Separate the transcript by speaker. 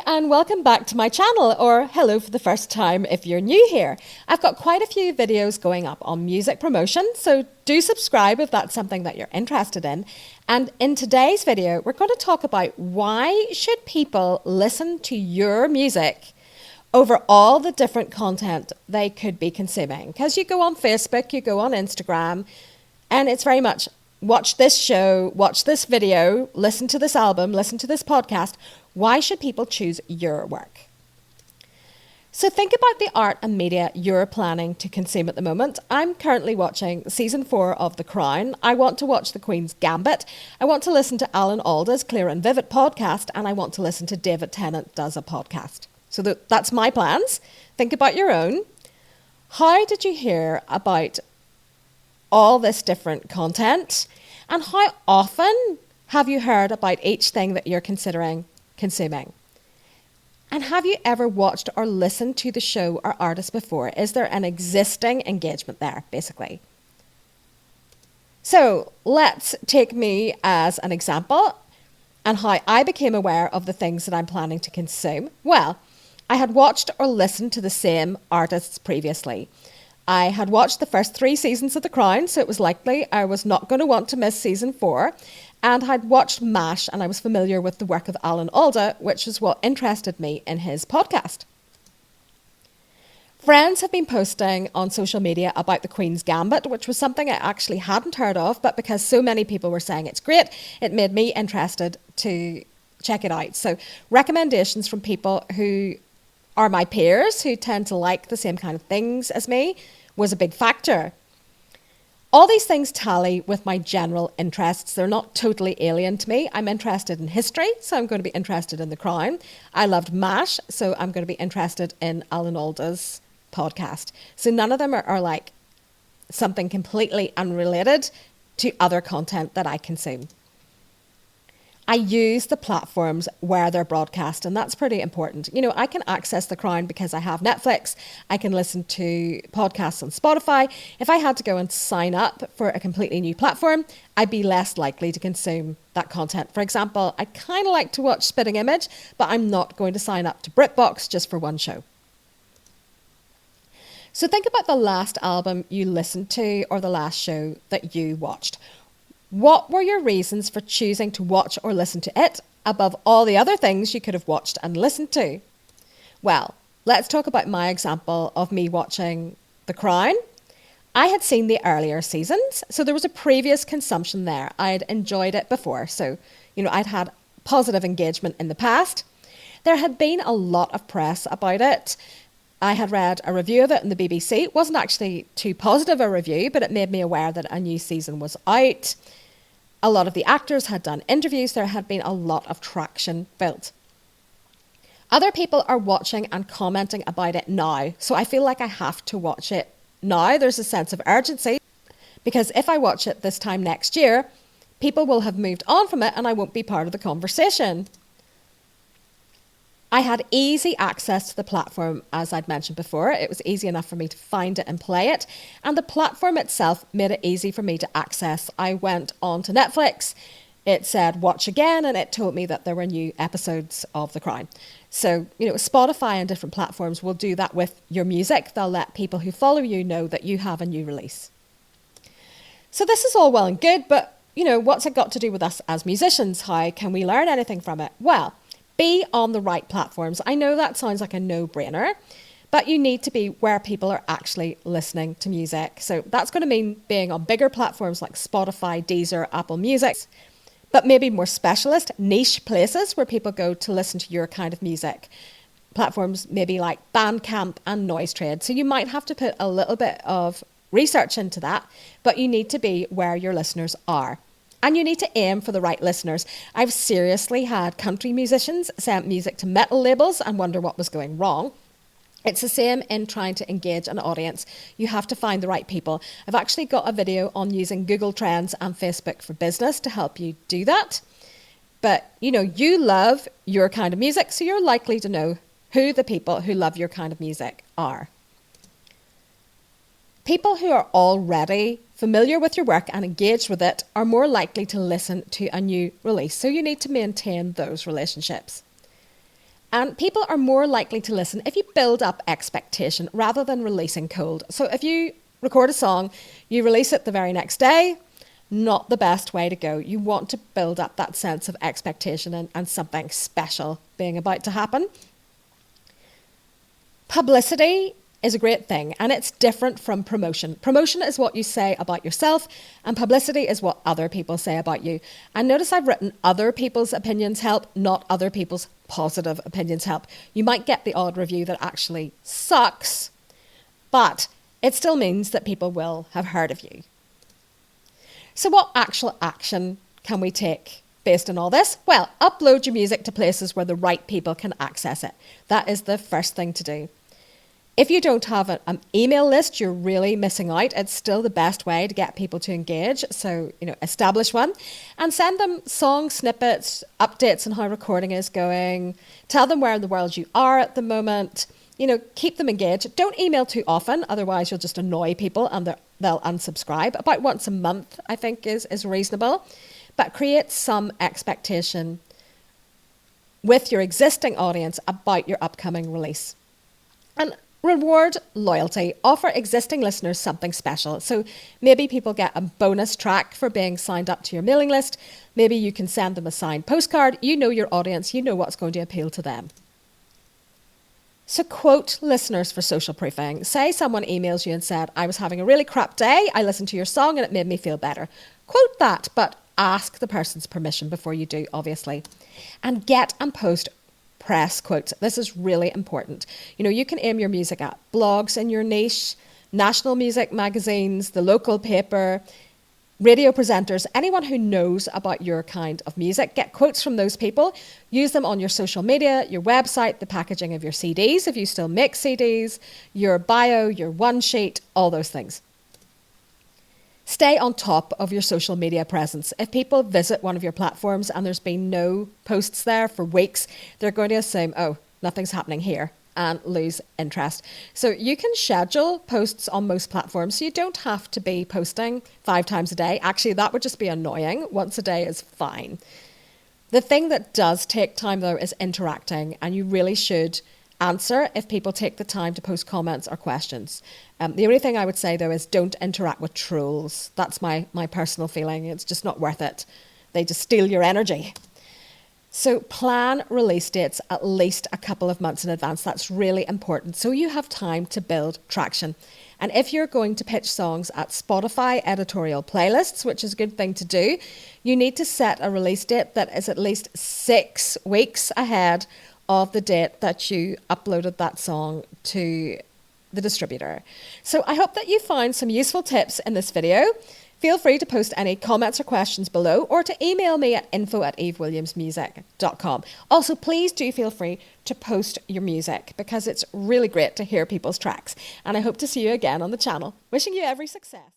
Speaker 1: and welcome back to my channel, or hello for the first time if you're new here. I've got quite a few videos going up on music promotion, so do subscribe if that's something that you're interested in. And in today's video, we're going to talk about why should people listen to your music over all the different content they could be consuming. Because you go on Facebook, you go on Instagram, and it's very much watch this show, watch this video, listen to this album, listen to this podcast. Why should people choose your work? So think about the art and media you're planning to consume at the moment. I'm currently watching season 4 of The Crown. I want to watch The Queen's Gambit. I want to listen to Alan Alda's Clear and Vivid podcast, and I want to listen to David Tennant Does a podcast. So that's my plans. Think about your own. How did you hear about all this different content? And how often have you heard about each thing that you're considering consuming? And have you ever watched or listened to the show or artist before? Is there an existing engagement there, basically? So let's take me as an example and how I became aware of the things that I'm planning to consume. Well, I had watched or listened to the same artists previously. I had watched the first 3 seasons of The Crown, so it was likely I was not going to want to miss season 4. And I'd watched MASH, and I was familiar with the work of Alan Alda, which is what interested me in his podcast. Friends have been posting on social media about The Queen's Gambit, which was something I actually hadn't heard of, but because so many people were saying it's great, it made me interested to check it out. So recommendations from people who are my peers, who tend to like the same kind of things as me, was a big factor. All these things tally with my general interests. They're not totally alien to me. I'm interested in history, so I'm going to be interested in The Crown. I loved MASH, so I'm going to be interested in Alan Alda's podcast. So none of them are like something completely unrelated to other content that I consume. I use the platforms where they're broadcast, and that's pretty important. You know, I can access The Crown because I have Netflix. I can listen to podcasts on Spotify. If I had to go and sign up for a completely new platform, I'd be less likely to consume that content. For example, I kind of like to watch Spitting Image, but I'm not going to sign up to BritBox just for one show. So think about the last album you listened to or the last show that you watched. What were your reasons for choosing to watch or listen to it above all the other things you could have watched and listened to? Well, let's talk about my example of me watching The Crown. I had seen the earlier seasons, so there was a previous consumption there. I'd enjoyed it before, so I'd had positive engagement in the past. There had been a lot of press about it. I had read a review of it in the BBC. It wasn't actually too positive a review, but it made me aware that a new season was out. A lot of the actors had done interviews. There had been a lot of traction built. Other people are watching and commenting about it now, so I feel like I have to watch it now. There's a sense of urgency, because if I watch it this time next year, people will have moved on from it and I won't be part of the conversation. I had easy access to the platform, as I'd mentioned before. It was easy enough for me to find it and play it. And the platform itself made it easy for me to access. I went on to Netflix. It said watch again, and it told me that there were new episodes of The Crown. So, Spotify and different platforms will do that with your music. They'll let people who follow you know that you have a new release. So this is all well and good, but, what's it got to do with us as musicians? How can we learn anything from it? Well, be on the right platforms. I know that sounds like a no-brainer, but you need to be where people are actually listening to music. So that's going to mean being on bigger platforms like Spotify, Deezer, Apple Music, but maybe more specialist, niche places where people go to listen to your kind of music. Platforms maybe like Bandcamp and Noise Trade. So you might have to put a little bit of research into that, but you need to be where your listeners are. And you need to aim for the right listeners. I've seriously had country musicians send music to metal labels and wonder what was going wrong. It's the same in trying to engage an audience. You have to find the right people. I've actually got a video on using Google Trends and Facebook for Business to help you do that. But, you love your kind of music, so you're likely to know who the people who love your kind of music are. People who are already familiar with your work and engaged with it are more likely to listen to a new release. So you need to maintain those relationships. And people are more likely to listen if you build up expectation rather than releasing cold. So if you record a song, you release it the very next day, not the best way to go. You want to build up that sense of expectation and something special being about to happen. Publicity is a great thing, and it's different from promotion. Promotion is what you say about yourself, and publicity is what other people say about you. And notice I've written other people's opinions help, not other people's positive opinions help. You might get the odd review that actually sucks, but it still means that people will have heard of you. So what actual action can we take based on all this? Well, upload your music to places where the right people can access it. That is the first thing to do. If you don't have an email list, you're really missing out. It's still the best way to get people to engage. So, establish one and send them song snippets, updates on how recording is going. Tell them where in the world you are at the moment. Keep them engaged. Don't email too often, otherwise you'll just annoy people and they'll unsubscribe. About once a month, I think, is reasonable. But create some expectation with your existing audience about your upcoming release. And reward loyalty. Offer existing listeners something special. So maybe people get a bonus track for being signed up to your mailing list. Maybe you can send them a signed postcard. You know your audience. You know what's going to appeal to them. So quote listeners for social proofing. Say someone emails you and said, I was having a really crap day. I listened to your song and it made me feel better. Quote that, but ask the person's permission before you do, obviously. And get and post press quotes. This is really important. You can aim your music at blogs in your niche, national music magazines, the local paper, radio presenters, anyone who knows about your kind of music. Get quotes from those people. Use them on your social media, your website, the packaging of your CDs, if you still make CDs, your bio, your one sheet, all those things. Stay on top of your social media presence. If people visit one of your platforms and there's been no posts there for weeks, they're going to assume, oh, nothing's happening here, and lose interest. So you can schedule posts on most platforms, so you don't have to be posting 5 times a day. Actually, that would just be annoying. Once a day is fine. The thing that does take time, though, is interacting, and you really should answer if people take the time to post comments or questions. The only thing I would say, though, is don't interact with trolls. That's my personal feeling. It's just not worth it. They just steal your energy. So plan release dates at least a couple of months in advance. That's really important. So you have time to build traction. And if you're going to pitch songs at Spotify editorial playlists, which is a good thing to do, you need to set a release date that is at least 6 weeks ahead of the date that you uploaded that song to the distributor. So I hope that you found some useful tips in this video. Feel free to post any comments or questions below or to email me at info@evewilliamsmusic.com. Also, please do feel free to post your music because it's really great to hear people's tracks. And I hope to see you again on the channel. Wishing you every success.